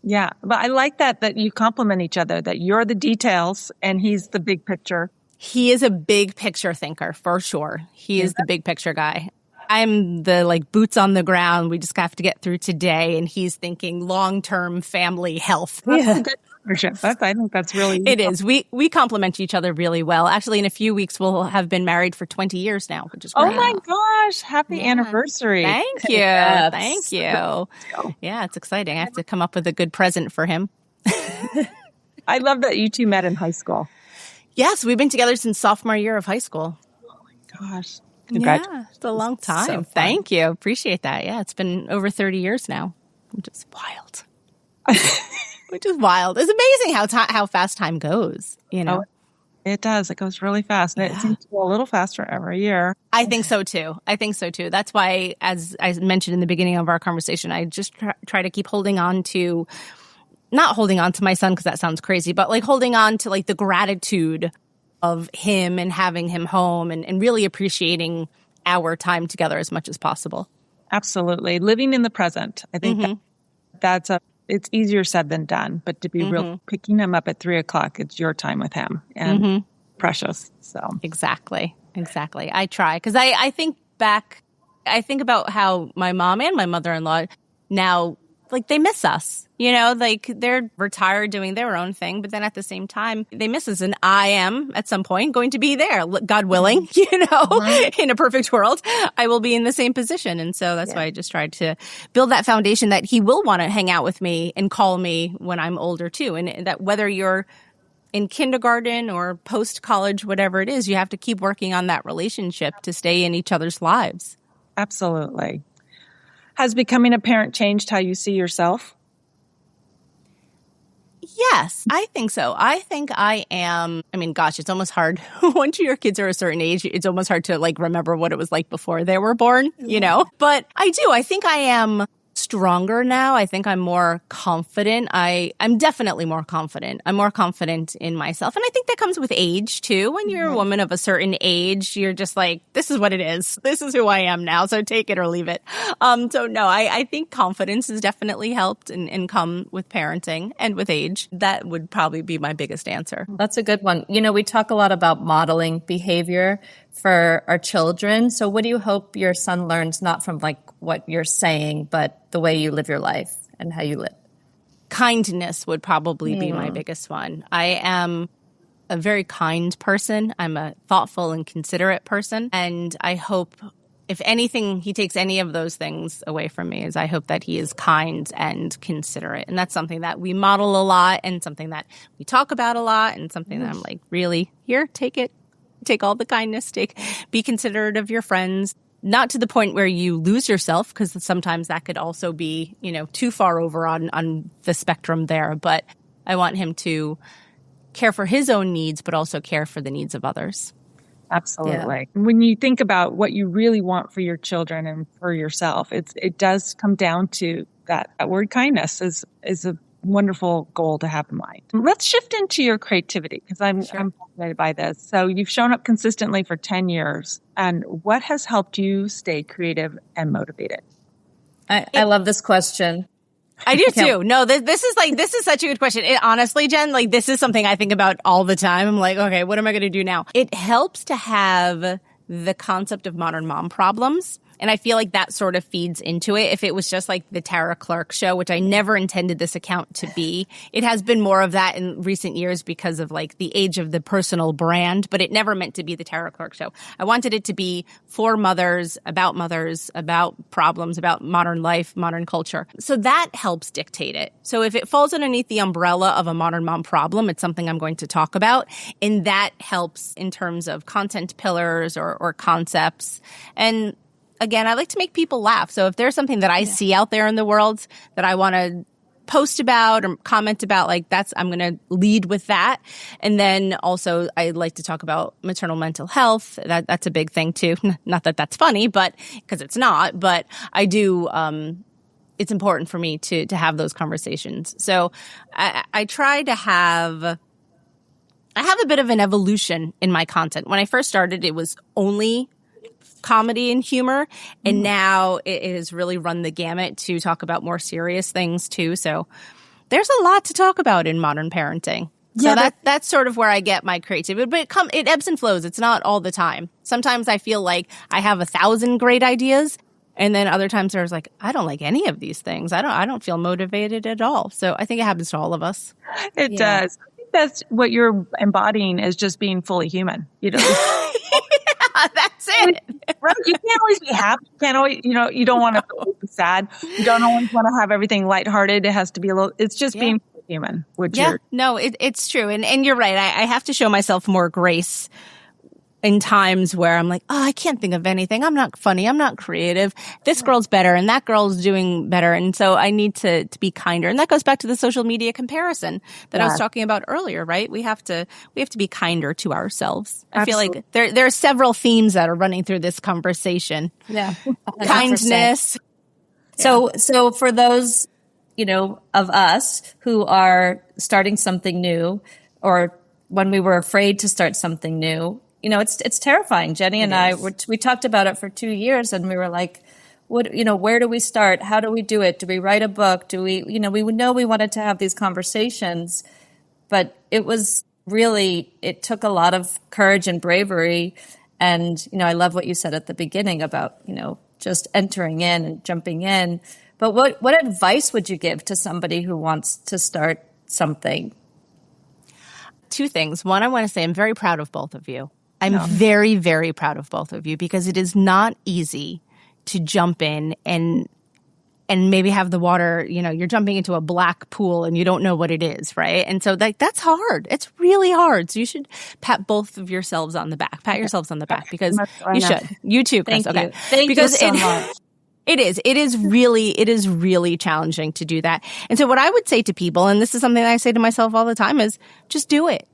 Yeah. But I like that you complement each other, that you're the details and he's the big picture. He is a big picture thinker for sure. He is the big picture guy. I'm the like boots on the ground. We just have to get through today. And he's thinking long-term family health. That's a good partnership. I think that's really It is. We complement each other really well. Actually, in a few weeks, we'll have been married for 20 years now, which is great. Oh my gosh. Happy anniversary. Thank you. Yes. Thank you. Yeah, it's exciting. I have to come up with a good present for him. I love that you two met in high school. Yes, we've been together since sophomore year of high school. Oh my gosh. Yeah, it's a long time. So Thank you. Appreciate that. Yeah, it's been over 30 years now, which is wild. Which is wild. It's amazing how fast time goes, Oh, it does. It goes really fast. And it seems to go a little faster every year. I think so too. That's why, as I mentioned in the beginning of our conversation, I just try to keep holding on to not holding on to my son because that sounds crazy, but like holding on to like the gratitude of him and having him home and really appreciating our time together as much as possible. Absolutely. Living in the present. I think it's easier said than done, but to be real, picking him up at 3:00, it's your time with him and precious. So Exactly. I try because I think about how my mom and my mother-in-law now, like they miss us. Like they're retired doing their own thing, but then at the same time, they miss us. And I am at some point going to be there, God willing, in a perfect world, I will be in the same position. And so that's why I just tried to build that foundation that he will want to hang out with me and call me when I'm older too. And that whether you're in kindergarten or post-college, whatever it is, you have to keep working on that relationship to stay in each other's lives. absolutely. Has becoming a parent changed how you see yourself? Yes, I think so. I think it's almost hard. Once your kids are a certain age, it's almost hard to remember what it was like before they were born, But I do. I think I am stronger now. I think I'm more confident. I'm definitely more confident. I'm more confident in myself. And I think that comes with age too. When you're a woman of a certain age, you're just like, this is what it is. This is who I am now. So take it or leave it. So no, I think confidence has definitely helped and come with parenting and with age. That would probably be my biggest answer. That's a good one. We talk a lot about modeling behavior for our children. So what do you hope your son learns, not from like what you're saying, but the way you live your life and how you live? Kindness would probably be my biggest one. I am a very kind person. I'm a thoughtful and considerate person. And I hope, if anything, he takes any of those things away from me, is I hope that he is kind and considerate. And that's something that we model a lot and something that we talk about a lot and something that I'm like, really, here, take it. Take all the kindness. Be considerate of your friends. Not to the point where you lose yourself, because sometimes that could also be, too far over on the spectrum there. But I want him to care for his own needs, but also care for the needs of others. Absolutely. Yeah. When you think about what you really want for your children and for yourself, it does come down to that word kindness is a wonderful goal to have in mind. Let's shift into your creativity, because I'm fascinated by this. So you've shown up consistently for 10 years. And what has helped you stay creative and motivated? I love this question. I do too. No, this is such a good question. Honestly, Jen, this is something I think about all the time. I'm like, okay, what am I going to do now? It helps to have the concept of modern mom problems. And I feel like that sort of feeds into it. If it was just like the Tara Clark show, which I never intended this account to be, it has been more of that in recent years because of like the age of the personal brand, but it never meant to be the Tara Clark show. I wanted it to be for mothers, about problems, about modern life, modern culture. So that helps dictate it. So if it falls underneath the umbrella of a modern mom problem, it's something I'm going to talk about. And that helps in terms of content pillars or concepts. And again, I like to make people laugh. So if there's something that I see out there in the world that I want to post about or comment about, I'm going to lead with that. And then also I like to talk about maternal mental health. That's a big thing too. Not that that's funny, but because it's not, but I do, it's important for me to have those conversations. So I try to I have a bit of an evolution in my content. When I first started, it was only comedy and humor. And now it has really run the gamut to talk about more serious things too. So there's a lot to talk about in modern parenting. So that's sort of where I get my creativity, but it ebbs and flows. It's not all the time. Sometimes I feel like I have 1,000 great ideas. And then other times there's like, I don't like any of these things. I don't feel motivated at all. So I think it happens to all of us. It does. I think that's what you're embodying, is just being fully human. That's it. Right. You can't always be happy. You can't always, you don't want to be sad. You don't always want to have everything lighthearted. It has to be it's just being human. No, it's true. And you're right. I have to show myself more grace in times where I'm like, oh, I can't think of anything. I'm not funny. I'm not creative. This girl's better and that girl's doing better. And so I need to be kinder. And that goes back to the social media comparison that I was talking about earlier, right? We have to be kinder to ourselves. Absolutely. I feel like there are several themes that are running through this conversation. Yeah. 100%. Kindness. So for those, of us who are starting something new, or when we were afraid to start something new, it's terrifying. Jenny and I, we talked about it for 2 years, and we were like, where do we start? How do we do it? Do we write a book? Do we, we know we wanted to have these conversations, but it took a lot of courage and bravery. And, I love what you said at the beginning about, just entering in and jumping in. But what advice would you give to somebody who wants to start something? Two things. One, I want to say I'm very proud of both of you. I'm very, very proud of both of you, because it is not easy to jump in and maybe have the water, you're jumping into a black pool and you don't know what it is, right? And so that's hard. It's really hard. So you should pat both of yourselves on the back. Pat yourselves on the back, because you should. You too, Chris. Thank you. Thank you so much. It is really challenging to do that. And so what I would say to people, and this is something that I say to myself all the time, is just do it.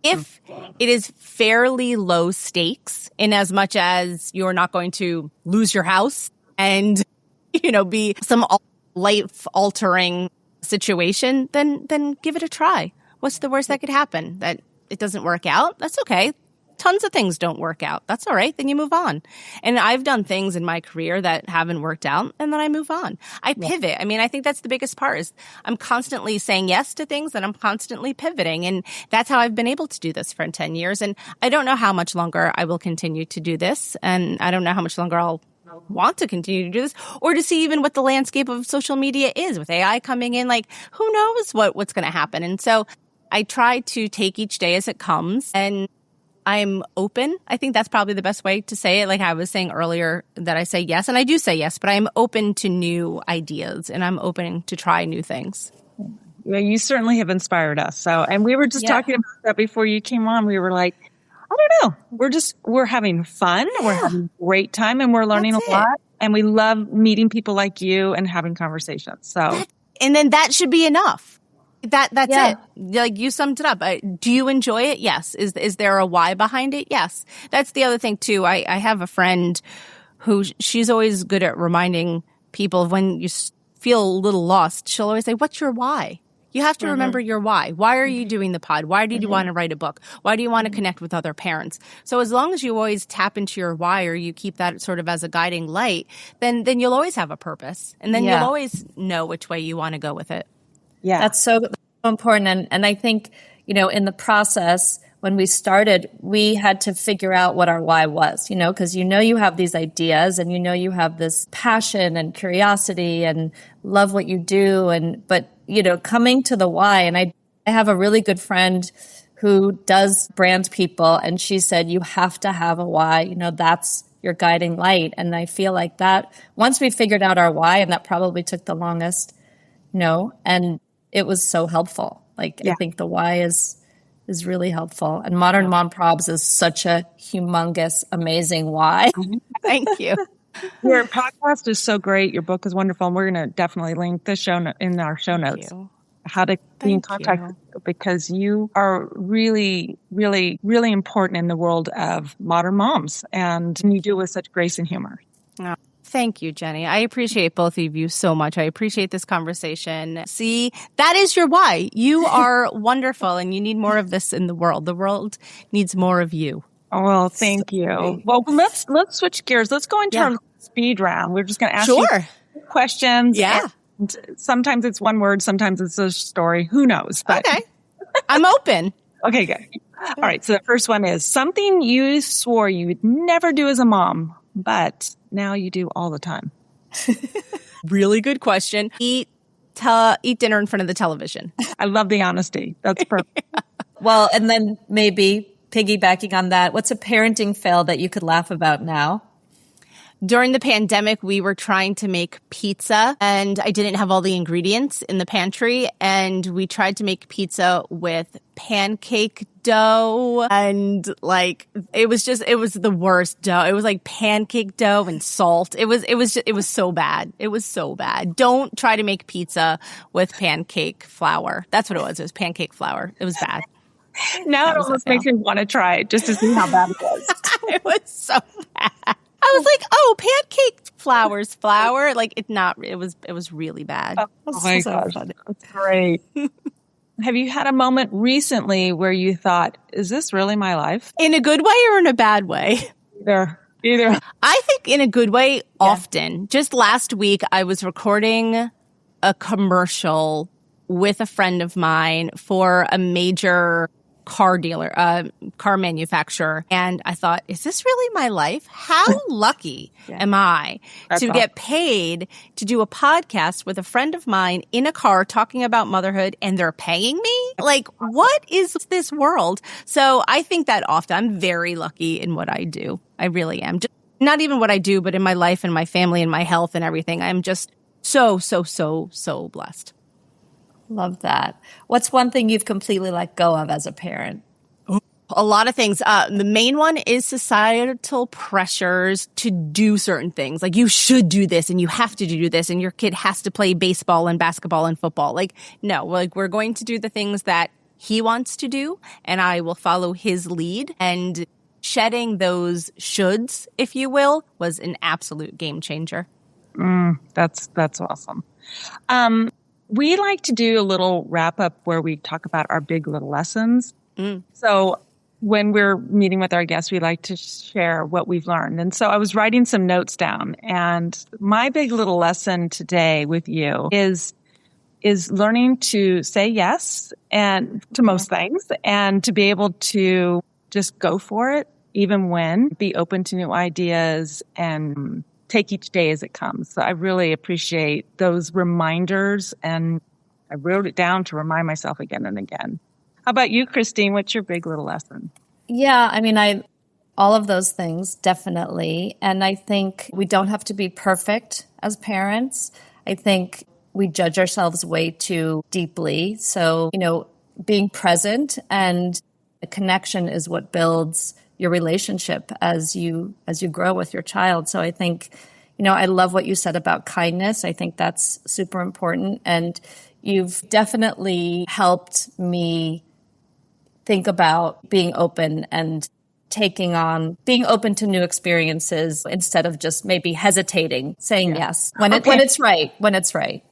If it is fairly low stakes, in as much as you're not going to lose your house and, be some life altering situation, then give it a try. What's the worst that could happen? That it doesn't work out? That's okay. tons of things don't work out. That's all right. Then you move on. And I've done things in my career that haven't worked out, and then I move on. I pivot. I mean, I think that's the biggest part is I'm constantly saying yes to things and I'm constantly pivoting. And that's how I've been able to do this for 10 years. And I don't know how much longer I will continue to do this. And I don't know how much longer I'll want to continue to do this, or to see even what the landscape of social media is with AI coming in. Like, who knows what's going to happen? And so I try to take each day as it comes, and I'm open. I think that's probably the best way to say it. Like I was saying earlier, that I say yes, and I do say yes, but I'm open to new ideas and I'm open to try new things. Yeah, you certainly have inspired us. So, and we were just talking about that before you came on. We were like, I don't know. We're having fun. Yeah. We're having a great time, and we're learning a lot. And we love meeting people like you and having conversations. So, and then that should be enough. That's it. Like you summed it up. Do you enjoy it? Yes. Is there a why behind it? Yes. That's the other thing too. I have a friend who she's always good at reminding people when you feel a little lost. She'll always say, "What's your why?" You have to remember your why. Why are you doing the pod? Why did you want to write a book? Why do you want to connect with other parents? So as long as you always tap into your why, or you keep that sort of as a guiding light, then you'll always have a purpose. And then you'll always know which way you want to go with it. Yeah. That's so important. And I think, in the process, when we started, we had to figure out what our why was, because you have these ideas and you have this passion and curiosity and love what you do. But coming to the why, and I have a really good friend who does brand people, and she said, you have to have a why, that's your guiding light. And I feel like that once we figured out our why, and that probably took the longest, and it was so helpful. I think the why is really helpful. And Modern Mom Probs is such a humongous, amazing why. Thank you. Your podcast is so great. Your book is wonderful. And we're going to definitely link the in our show notes. How to be in contact with you, because you are really, really, really important in the world of modern moms. And you do it with such grace and humor. Oh, thank you, Jenny. I appreciate both of you so much. I appreciate this conversation. See, that is your why. You are wonderful, and you need more of this in the world. The world needs more of you. Oh, well, thank you. Well, let's switch gears. Let's go into our speed round. We're just going to ask you questions. Yeah. And sometimes it's one word. Sometimes it's a story. Who knows? But okay. I'm open. Okay, good. All right. So the first one is something you swore you would never do as a mom, but now you do all the time. Really good question. Eat dinner in front of the television. I love the honesty. That's perfect. Well, and then maybe piggybacking on that, what's a parenting fail that you could laugh about now? During the pandemic, we were trying to make pizza, and I didn't have all the ingredients in the pantry, and we tried to make pizza with pancake dough, and it was the worst dough. It was like pancake dough and salt. It was so bad. It was so bad. Don't try to make pizza with pancake flour. That's what it was. It was pancake flour. It was bad. Now it almost makes me want to try it just to see how bad it was. It was so bad. I was like, "Oh, pancake flour's flour." It was really bad. Oh my gosh, that's great. Have you had a moment recently where you thought, "Is this really my life?" In a good way or in a bad way? Either. I think in a good way, often. Just last week, I was recording a commercial with a friend of mine for a major car manufacturer. And I thought, is this really my life? How lucky am I to get paid to do a podcast with a friend of mine in a car talking about motherhood, and they're paying me? Like, what is this world? So I think that often. I'm very lucky in what I do. I really am. Just, not even what I do, but in my life and my family and my health and everything. I'm just so, so, so, so blessed. Love that. What's one thing you've completely let go of as a parent? A lot of things. The main one is societal pressures to do certain things. Like, you should do this and you have to do this and your kid has to play baseball and basketball and football. No, we're going to do the things that he wants to do, and I will follow his lead. And shedding those shoulds, if you will, was an absolute game changer. That's awesome. We like to do a little wrap up where we talk about our big little lessons. So when we're meeting with our guests, we like to share what we've learned. And so I was writing some notes down, and my big little lesson today with you is learning to say yes and to most things, and to be able to just go for it, even when, be open to new ideas and take each day as it comes. So I really appreciate those reminders, and I wrote it down to remind myself again and again. How about you, Christine? What's your big little lesson? Yeah, I mean, all of those things, definitely. And I think we don't have to be perfect as parents. I think we judge ourselves way too deeply. So, being present and a connection is what builds your relationship as you grow with your child. So I think, I love what you said about kindness. I think that's super important. And you've definitely helped me think about being open and being open to new experiences instead of just maybe hesitating, saying yes when it's right.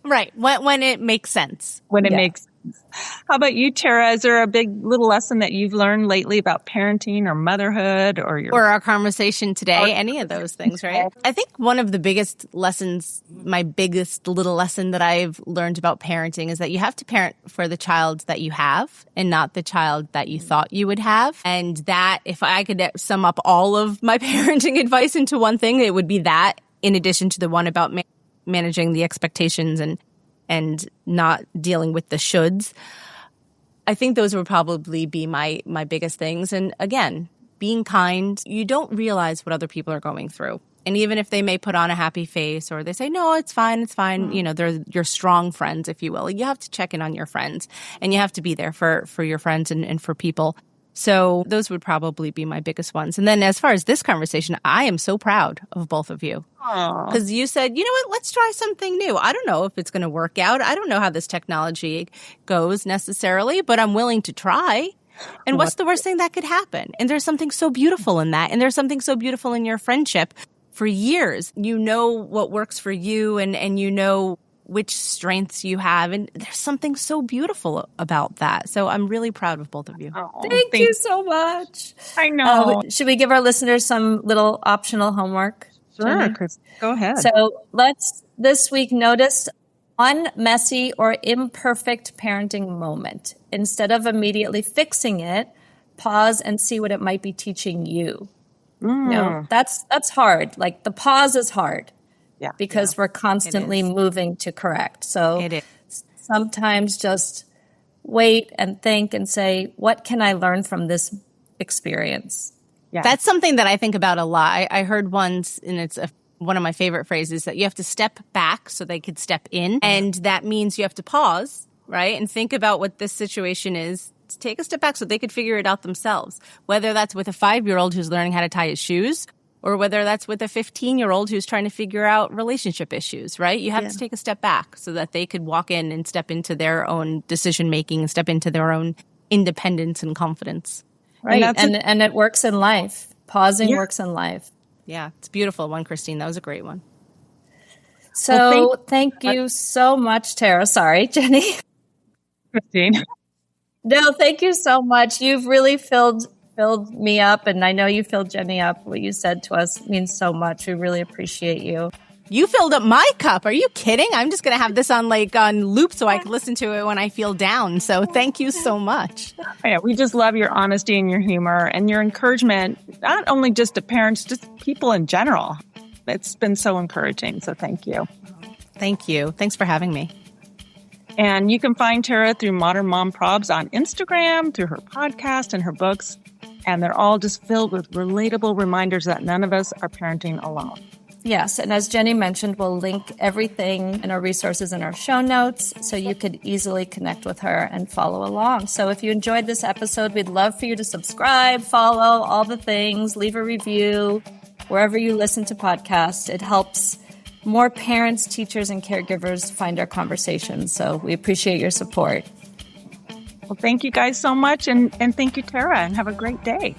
Right. When it makes sense. When it makes sense. How about you, Tara? Is there a big little lesson that you've learned lately about parenting or motherhood or our conversation today? Any of those things, right? I think one of the biggest lessons, my biggest little lesson that I've learned about parenting is that you have to parent for the child that you have and not the child that you thought you would have. And that, if I could sum up all of my parenting advice into one thing, it would be that, in addition to the one about managing the expectations and not dealing with the shoulds. I think those would probably be my biggest things. And again, being kind, you don't realize what other people are going through. And even if they may put on a happy face or they say, no, it's fine. They're your strong friends, if you will. You have to check in on your friends, and you have to be there for your friends and for people. So those would probably be my biggest ones. And then as far as this conversation, I am so proud of both of you. Because you said, you know what, let's try something new. I don't know if it's going to work out. I don't know how this technology goes necessarily, but I'm willing to try. And what's the worst thing that could happen? And there's something so beautiful in that. And there's something so beautiful in your friendship. For years, you know what works for you, and you know which strengths you have. And there's something so beautiful about that. So I'm really proud of both of you. Oh, thank you so much. I know. Should we give our listeners some little optional homework? Sure, Chris. Go ahead. So let's this week notice one messy or imperfect parenting moment. Instead of immediately fixing it, pause and see what it might be teaching you. That's hard. Like, the pause is hard. Yeah. Because we're constantly moving to correct. So it is. Sometimes just wait and think and say, what can I learn from this experience? Yeah. That's something that I think about a lot. I heard once, and it's one of my favorite phrases, that you have to step back so they could step in. And that means you have to pause, right? And think about what this situation is. Take a step back so they could figure it out themselves. Whether that's with a 5-year-old who's learning how to tie his shoes, or whether that's with a 15-year-old who's trying to figure out relationship issues, right? You have to take a step back so that they could walk in and step into their own decision-making and step into their own independence and confidence. Right. And it works in life. Pausing works in life. Yeah, it's a beautiful one, Christine. That was a great one. So thank you so much, Tara. Sorry, Jenny. Christine. No, thank you so much. You've really filled me up, and I know you filled Jenny up. What you said to us means so much. We really appreciate you. You filled up my cup. Are you kidding? I'm just going to have this on loop so I can listen to it when I feel down. So thank you so much. Yeah, we just love your honesty and your humor and your encouragement, not only just to parents, just people in general. It's been so encouraging. So thank you. Thank you. Thanks for having me. And you can find Tara through Modern Mom Probs on Instagram, through her podcast and her books. And they're all just filled with relatable reminders that none of us are parenting alone. Yes. And as Jenny mentioned, we'll link everything and our resources in our show notes so you could easily connect with her and follow along. So if you enjoyed this episode, we'd love for you to subscribe, follow, all the things, leave a review wherever you listen to podcasts. It helps more parents, teachers, and caregivers find our conversations. So we appreciate your support. Well, thank you guys so much. And thank you, Tara, and have a great day.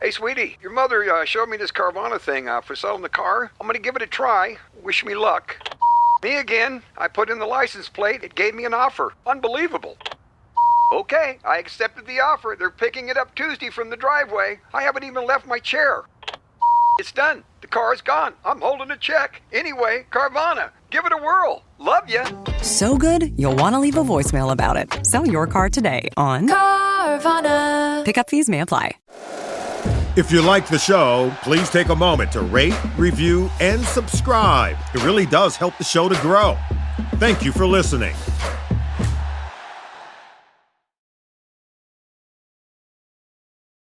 Hey, sweetie, your mother showed me this Carvana thing for selling the car. I'm gonna give it a try. Wish me luck. Me again. I put in the license plate. It gave me an offer. Unbelievable. Okay, I accepted the offer. They're picking it up Tuesday from the driveway. I haven't even left my chair. It's done. The car's gone. I'm holding a check. Anyway, Carvana, give it a whirl. Love ya. So good, you'll want to leave a voicemail about it. Sell your car today on Carvana. Pickup fees may apply. If you like the show, please take a moment to rate, review, and subscribe. It really does help the show to grow. Thank you for listening.